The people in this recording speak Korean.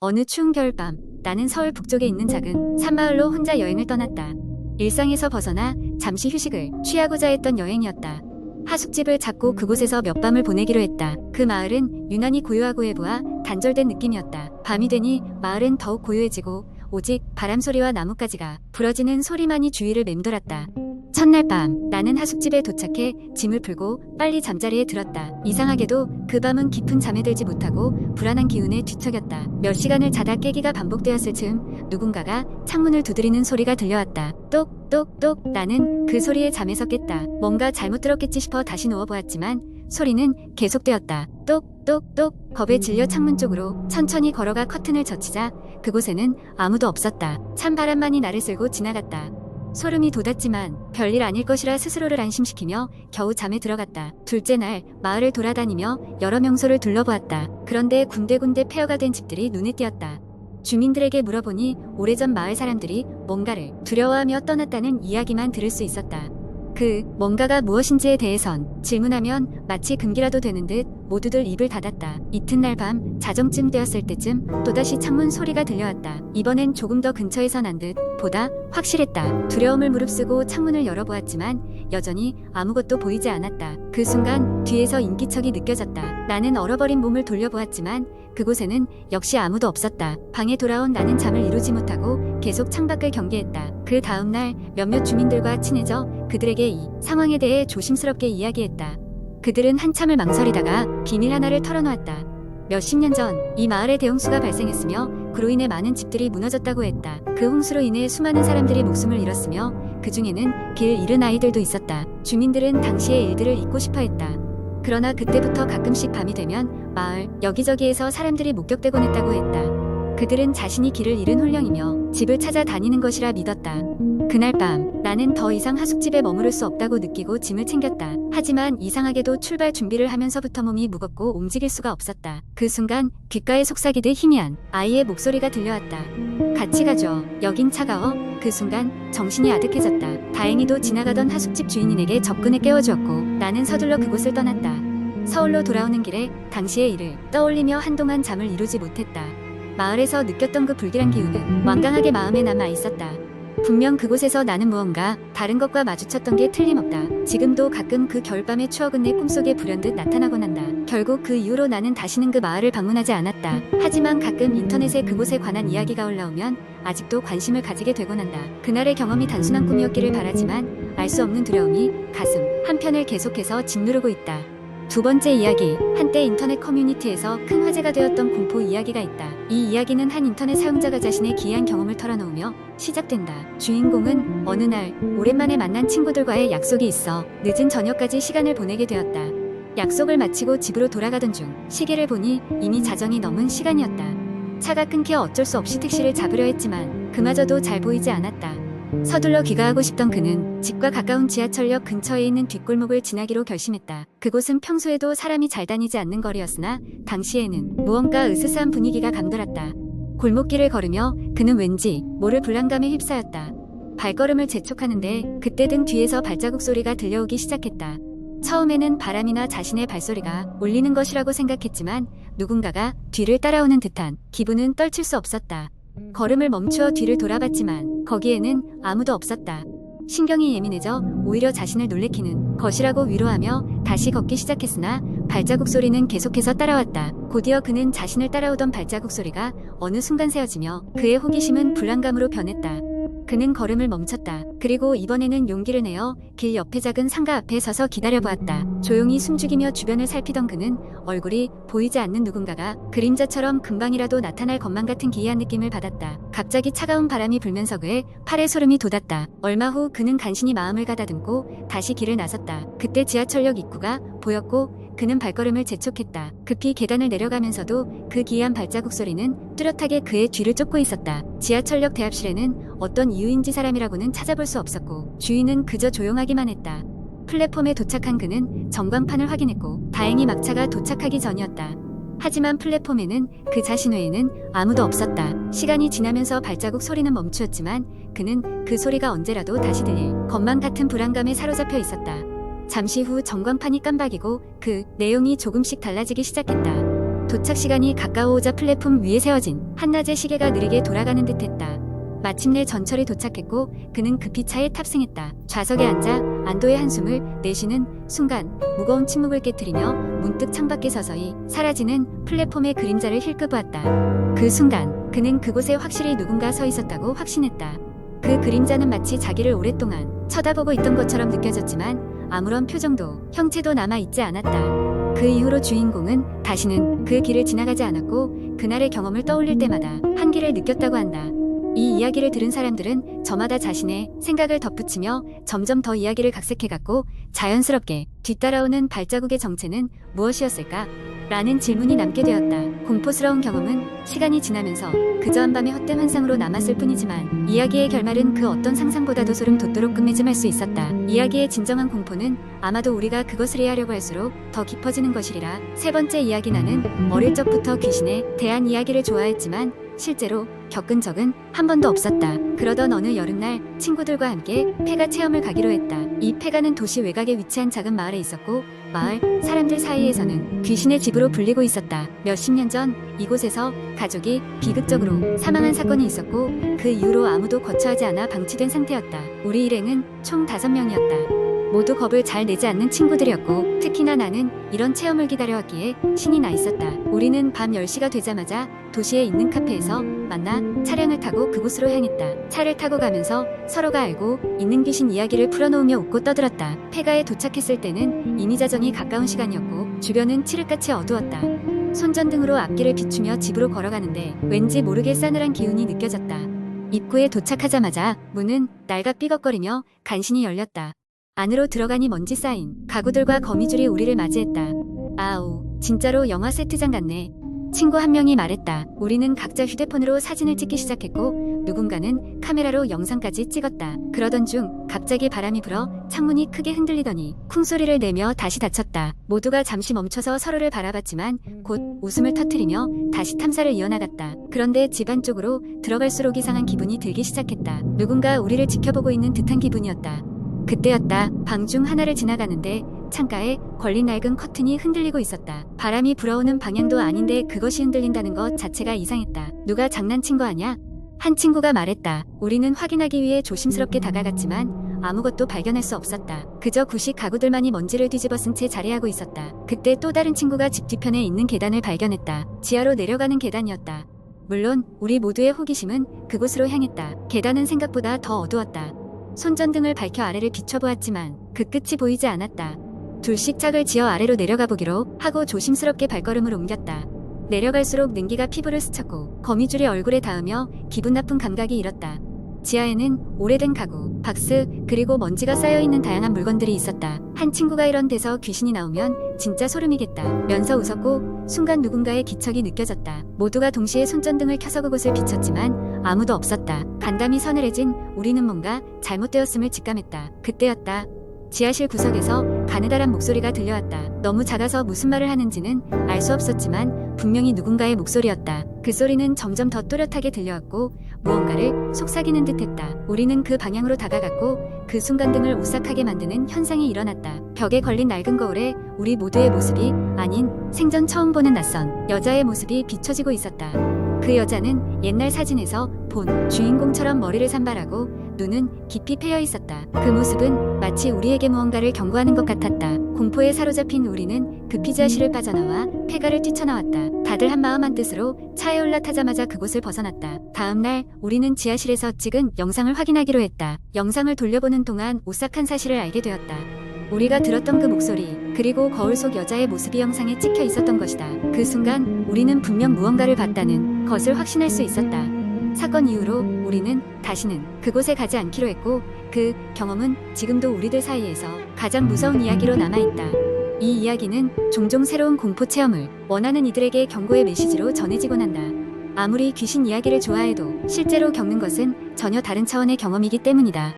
어느 추운 겨울밤, 나는 서울 북쪽에 있는 작은 산마을로 혼자 여행을 떠났다. 일상에서 벗어나 잠시 휴식을 취하고자 했던 여행이었다. 하숙집을 잡고 그곳에서 몇 밤을 보내기로 했다. 그 마을은 유난히 고요하고 외부와 단절된 느낌이었다. 밤이 되니 마을은 더욱 고요해지고 오직 바람소리와 나뭇가지가 부러지는 소리만이 주위를 맴돌았다. 첫날 밤, 나는 하숙집에 도착해 짐을 풀고 빨리 잠자리에 들었다. 이상하게도 그 밤은 깊은 잠에 들지 못하고 불안한 기운에 뒤척였다. 몇 시간을 자다 깨기가 반복되었을 즈음 누군가가 창문을 두드리는 소리가 들려왔다. 똑똑똑. 나는 그 소리에 잠에서 깼다. 뭔가 잘못 들었겠지 싶어 다시 누워보았지만 소리는 계속되었다. 똑똑똑. 겁에 질려 창문 쪽으로 천천히 걸어가 커튼을 젖히자 그곳에는 아무도 없었다. 찬바람만이 나를 쓸고 지나갔다. 소름이 돋았지만 별일 아닐 것이라 스스로를 안심시키며 겨우 잠에 들어갔다. 둘째 날 마을을 돌아다니며 여러 명소를 둘러보았다. 그런데 군데군데 폐허가 된 집들이 눈에 띄었다. 주민들에게 물어보니 오래전 마을 사람들이 뭔가를 두려워하며 떠났다는 이야기만 들을 수 있었다. 그 뭔가가 무엇인지에 대해선 질문하면 마치 금기라도 되는 듯 모두들 입을 닫았다. 이튿날 밤 자정쯤 되었을 때쯤 또다시 창문 소리가 들려왔다. 이번엔 조금 더 근처에서 난 듯 보다 확실했다. 두려움을 무릅쓰고 창문을 열어보았지만 여전히 아무것도 보이지 않았다. 그 순간 뒤에서 인기척이 느껴졌다. 나는 얼어버린 몸을 돌려보았지만 그곳에는 역시 아무도 없었다. 방에 돌아온 나는 잠을 이루지 못하고 계속 창밖을 경계했다. 그 다음날 몇몇 주민들과 친해져 그들에게 이 상황에 대해 조심스럽게 이야기했다. 그들은 한참을 망설이다가 비밀 하나를 털어놓았다. 몇십 년 전 이 마을에 대홍수가 발생했으며 그로 인해 많은 집들이 무너졌다고 했다. 그 홍수로 인해 수많은 사람들이 목숨을 잃었으며 그 중에는 길 잃은 아이들도 있었다. 주민들은 당시의 일들을 잊고 싶어 했다. 그러나 그때부터 가끔씩 밤이 되면 마을 여기저기에서 사람들이 목격되곤 했다고 했다. 그들은 자신이 길을 잃은 혼령이며 집을 찾아 다니는 것이라 믿었다. 그날 밤 나는 더 이상 하숙집에 머무를 수 없다고 느끼고 짐을 챙겼다. 하지만 이상하게도 출발 준비를 하면서부터 몸이 무겁고 움직일 수가 없었다. 그 순간 귓가에 속삭이듯 희미한 아이의 목소리가 들려왔다. 같이 가죠. 여긴 차가워. 그 순간 정신이 아득해졌다. 다행히도 지나가던 하숙집 주인인에게 접근해 깨워주었고 나는 서둘러 그곳을 떠났다. 서울로 돌아오는 길에 당시의 일을 떠올리며 한동안 잠을 이루지 못했다. 마을에서 느꼈던 그 불길한 기운은 완강하게 마음에 남아 있었다. 분명 그곳에서 나는 무언가 다른 것과 마주쳤던 게 틀림없다. 지금도 가끔 그 겨울밤의 추억은 내 꿈속에 불현듯 나타나곤 한다. 결국 그 이후로 나는 다시는 그 마을을 방문하지 않았다. 하지만 가끔 인터넷에 그곳에 관한 이야기가 올라오면 아직도 관심을 가지게 되곤 한다. 그날의 경험이 단순한 꿈이었기를 바라지만 알 수 없는 두려움이 가슴 한편을 계속해서 짓누르고 있다. 두 번째 이야기, 한때 인터넷 커뮤니티에서 큰 화제가 되었던 공포 이야기가 있다. 이 이야기는 한 인터넷 사용자가 자신의 기이한 경험을 털어놓으며 시작된다. 주인공은 어느 날 오랜만에 만난 친구들과의 약속이 있어 늦은 저녁까지 시간을 보내게 되었다. 약속을 마치고 집으로 돌아가던 중 시계를 보니 이미 자정이 넘은 시간이었다. 차가 끊겨 어쩔 수 없이 택시를 잡으려 했지만 그마저도 잘 보이지 않았다. 서둘러 귀가하고 싶던 그는 집과 가까운 지하철역 근처에 있는 뒷골목을 지나기로 결심했다. 그곳은 평소에도 사람이 잘 다니지 않는 거리였으나 당시에는 무언가 으스스한 분위기가 감돌았다. 골목길을 걸으며 그는 왠지 모를 불안감에 휩싸였다. 발걸음을 재촉하는데 그때 등 뒤에서 발자국 소리가 들려오기 시작했다. 처음에는 바람이나 자신의 발소리가 울리는 것이라고 생각했지만 누군가가 뒤를 따라오는 듯한 기분은 떨칠 수 없었다. 걸음을 멈추어 뒤를 돌아봤지만 거기에는 아무도 없었다. 신경이 예민해져 오히려 자신을 놀래키는 것이라고 위로하며 다시 걷기 시작했으나 발자국 소리는 계속해서 따라왔다. 곧이어 그는 자신을 따라오던 발자국 소리가 어느 순간 세어지며 그의 호기심은 불안감으로 변했다. 그는 걸음을 멈췄다. 그리고 이번에는 용기를 내어 길 옆에 작은 상가 앞에 서서 기다려보았다. 조용히 숨죽이며 주변을 살피던 그는 얼굴이 보이지 않는 누군가가 그림자처럼 금방이라도 나타날 것만 같은 기이한 느낌을 받았다. 갑자기 차가운 바람이 불면서 그의 팔에 소름이 돋았다. 얼마 후 그는 간신히 마음을 가다듬고 다시 길을 나섰다. 그때 지하철역 입구가 보였고 그는 발걸음을 재촉했다. 급히 계단을 내려가면서도 그 기이한 발자국 소리는 뚜렷하게 그의 뒤를 쫓고 있었다. 지하철역 대합실에는 어떤 이유인지 사람이라고는 찾아볼 수 없었고 주인은 그저 조용하기만 했다. 플랫폼에 도착한 그는 전광판을 확인했고 다행히 막차가 도착하기 전이었다. 하지만 플랫폼에는 그 자신 외에는 아무도 없었다. 시간이 지나면서 발자국 소리는 멈추었지만 그는 그 소리가 언제라도 다시 들릴 것만 같은 불안감에 사로잡혀 있었다. 잠시 후 전광판이 깜박이고 그 내용이 조금씩 달라지기 시작했다. 도착 시간이 가까워오자 플랫폼 위에 세워진 한낮의 시계가 느리게 돌아가는 듯했다. 마침내 전철이 도착했고 그는 급히 차에 탑승했다. 좌석에 앉아 안도의 한숨을 내쉬는 순간 무거운 침묵을 깨트리며 문득 창밖에 서서히 사라지는 플랫폼의 그림자를 힐끗보았다. 그 순간 그는 그곳에 확실히 누군가 서 있었다고 확신했다. 그 그림자는 마치 자기를 오랫동안 쳐다보고 있던 것처럼 느껴졌지만 아무런 표정도 형체도 남아있지 않았다. 그 이후로 주인공은 다시는 그 길을 지나가지 않았고 그날의 경험을 떠올릴 때마다 한기를 느꼈다고 한다. 이 이야기를 들은 사람들은 저마다 자신의 생각을 덧붙이며 점점 더 이야기를 각색해갔고 자연스럽게 뒤따라오는 발자국의 정체는 무엇이었을까? 라는 질문이 남게 되었다. 공포스러운 경험은 시간이 지나면서 그저 한밤의 헛된 환상으로 남았을 뿐이지만 이야기의 결말은 그 어떤 상상보다도 소름 돋도록 끝맺음할 수 있었다. 이야기의 진정한 공포는 아마도 우리가 그것을 이해하려고 할수록 더 깊어지는 것이리라. 세 번째 이야기. 나는 어릴 적부터 귀신에 대한 이야기를 좋아했지만 실제로 겪은 적은 한 번도 없었다. 그러던 어느 여름날 친구들과 함께 폐가 체험을 가기로 했다. 이 폐가는 도시 외곽에 위치한 작은 마을에 있었고 마을 사람들 사이에서는 귀신의 집으로 불리고 있었다. 몇십 년 전 이곳에서 가족이 비극적으로 사망한 사건이 있었고 그 이후로 아무도 거처하지 않아 방치된 상태였다. 우리 일행은 총 5명이었다. 모두 겁을 잘 내지 않는 친구들이었고 특히나 나는 이런 체험을 기다려왔기에 신이 나 있었다. 우리는 밤 10시가 되자마자 도시에 있는 카페에서 만나 차량을 타고 그곳으로 향했다. 차를 타고 가면서 서로가 알고 있는 귀신 이야기를 풀어놓으며 웃고 떠들었다. 폐가에 도착했을 때는 이미 자정이 가까운 시간이었고 주변은 칠흑같이 어두웠다. 손전등으로 앞길을 비추며 집으로 걸어가는데 왠지 모르게 싸늘한 기운이 느껴졌다. 입구에 도착하자마자 문은 날각 삐걱거리며 간신히 열렸다. 안으로 들어가니 먼지 쌓인 가구들과 거미줄이 우리를 맞이했다. 아우, 진짜로 영화 세트장 같네. 친구 한 명이 말했다. 우리는 각자 휴대폰으로 사진을 찍기 시작했고 누군가는 카메라로 영상까지 찍었다. 그러던 중 갑자기 바람이 불어 창문이 크게 흔들리더니 쿵소리를 내며 다시 닫혔다. 모두가 잠시 멈춰서 서로를 바라봤지만 곧 웃음을 터뜨리며 다시 탐사를 이어나갔다. 그런데 집 안쪽으로 들어갈수록 이상한 기분이 들기 시작했다. 누군가 우리를 지켜보고 있는 듯한 기분이었다. 그때였다. 방 중 하나를 지나가는데 창가에 걸린 낡은 커튼이 흔들리고 있었다. 바람이 불어오는 방향도 아닌데 그것이 흔들린다는 것 자체가 이상했다. 누가 장난친 거 아냐? 한 친구가 말했다. 우리는 확인하기 위해 조심스럽게 다가갔지만 아무것도 발견할 수 없었다. 그저 구식 가구들만이 먼지를 뒤집어 쓴 채 자리하고 있었다. 그때 또 다른 친구가 집 뒤편에 있는 계단을 발견했다. 지하로 내려가는 계단이었다. 물론 우리 모두의 호기심은 그곳으로 향했다. 계단은 생각보다 더 어두웠다. 손전등을 밝혀 아래를 비춰보았지만 그 끝이 보이지 않았다. 둘씩 짝을 지어 아래로 내려가 보기로 하고 조심스럽게 발걸음을 옮겼다. 내려갈수록 냉기가 피부를 스쳤고 거미줄이 얼굴에 닿으며 기분 나쁜 감각이 일었다. 지하에는 오래된 가구, 박스, 그리고 먼지가 쌓여있는 다양한 물건들이 있었다. 한 친구가 이런 데서 귀신이 나오면 진짜 소름이겠다 면서 웃었고 순간 누군가의 기척이 느껴졌다. 모두가 동시에 손전등을 켜서 그곳을 비췄지만 아무도 없었다. 간담이 서늘해진 우리는 뭔가 잘못되었음을 직감했다. 그때였다. 지하실 구석에서 가느다란 목소리가 들려왔다. 너무 작아서 무슨 말을 하는지는 알 수 없었지만 분명히 누군가의 목소리였다. 그 소리는 점점 더 또렷하게 들려왔고 무언가를 속삭이는 듯했다. 우리는 그 방향으로 다가갔고 그 순간 등을 오싹하게 만드는 현상이 일어났다. 벽에 걸린 낡은 거울에 우리 모두의 모습이 아닌 생전 처음 보는 낯선 여자의 모습이 비춰지고 있었다. 그 여자는 옛날 사진에서 본 주인공처럼 머리를 산발하고 눈은 깊이 패여 있었다. 그 모습은 마치 우리에게 무언가를 경고하는 것 같았다. 공포에 사로잡힌 우리는 급히 지하실을 빠져나와 폐가를 뛰쳐나왔다. 다들 한마음 한뜻으로 차에 올라타자마자 그곳을 벗어났다. 다음날 우리는 지하실에서 찍은 영상을 확인하기로 했다. 영상을 돌려보는 동안 오싹한 사실을 알게 되었다. 우리가 들었던 그 목소리, 그리고 거울 속 여자의 모습이 영상에 찍혀 있었던 것이다. 그 순간 우리는 분명 무언가를 봤다는 것을 확신할 수 있었다. 사건 이후로 우리는 다시는 그곳에 가지 않기로 했고 그 경험은 지금도 우리들 사이에서 가장 무서운 이야기로 남아있다. 이 이야기는 종종 새로운 공포 체험을 원하는 이들에게 경고의 메시지로 전해지곤 한다. 아무리 귀신 이야기를 좋아해도 실제로 겪는 것은 전혀 다른 차원의 경험이기 때문이다.